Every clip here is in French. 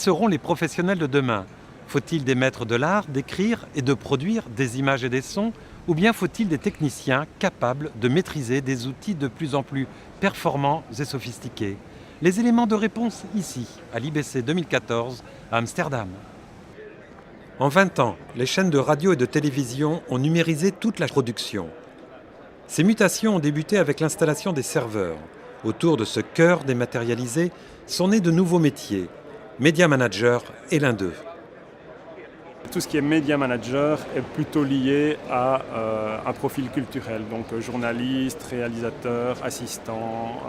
seront les professionnels de demain? Faut-il des maîtres de l'art d'écrire et de produire des images et des sons? Ou bien faut-il des techniciens capables de maîtriser des outils de plus en plus performants et sophistiqués? Les éléments de réponse ici, à l'IBC 2014, à Amsterdam. En 20 ans, les chaînes de radio et de télévision ont numérisé toute la production. Ces mutations ont débuté avec l'installation des serveurs. Autour de ce cœur dématérialisé sont nés de nouveaux métiers. Media Manager est l'un d'eux. Tout ce qui est Media Manager est plutôt lié à un profil culturel, donc journaliste, réalisateur, assistant,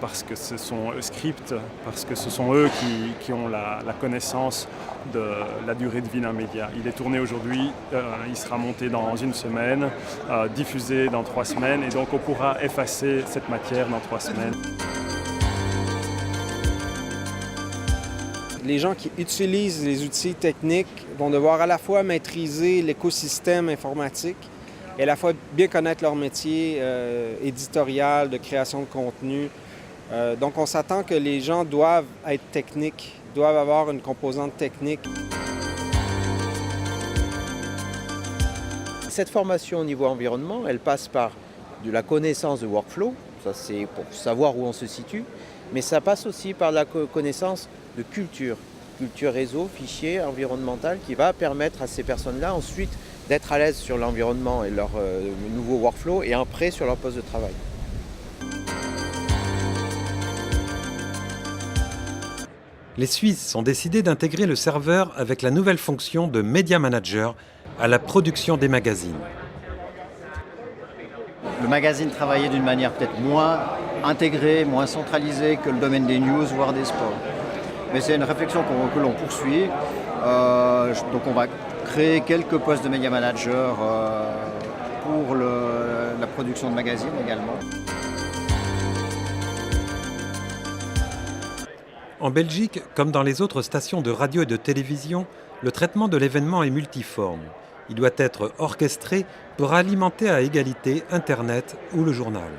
parce que ce sont script, parce que ce sont eux qui ont la connaissance de la durée de vie d'un média. Il est tourné aujourd'hui, il sera monté dans une semaine, diffusé dans 3 semaines, et donc on pourra effacer cette matière dans 3 semaines. Les gens qui utilisent les outils techniques vont devoir à la fois maîtriser l'écosystème informatique et à la fois bien connaître leur métier éditorial, de création de contenu. Donc on s'attend que les gens doivent être techniques, doivent avoir une composante technique. Cette formation au niveau environnement, elle passe par de la connaissance de workflow, ça c'est pour savoir où on se situe, mais ça passe aussi par la connaissance de culture réseau, fichier, environnemental, qui va permettre à ces personnes-là ensuite d'être à l'aise sur l'environnement et leur nouveau workflow et après sur leur poste de travail. Les Suisses ont décidé d'intégrer le serveur avec la nouvelle fonction de Media Manager à la production des magazines. Le magazine travaillait d'une manière peut-être moins intégrée, moins centralisée que le domaine des news, voire des sports. Mais c'est une réflexion que l'on poursuit. Donc on va créer quelques postes de Media Manager pour la production de magazines également. En Belgique, comme dans les autres stations de radio et de télévision, le traitement de l'événement est multiforme. Il doit être orchestré pour alimenter à égalité Internet ou le journal.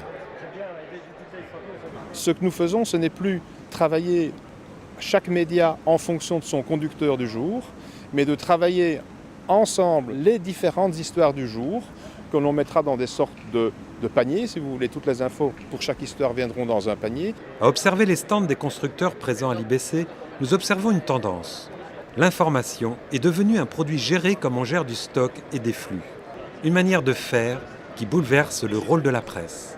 Ce que nous faisons, ce n'est plus travailler chaque média en fonction de son conducteur du jour, mais de travailler ensemble les différentes histoires du jour que l'on mettra dans des sortes de paniers, si vous voulez. Toutes les infos pour chaque histoire viendront dans un panier. À observer les stands des constructeurs présents à l'IBC, nous observons une tendance. L'information est devenue un produit géré comme on gère du stock et des flux. Une manière de faire qui bouleverse le rôle de la presse.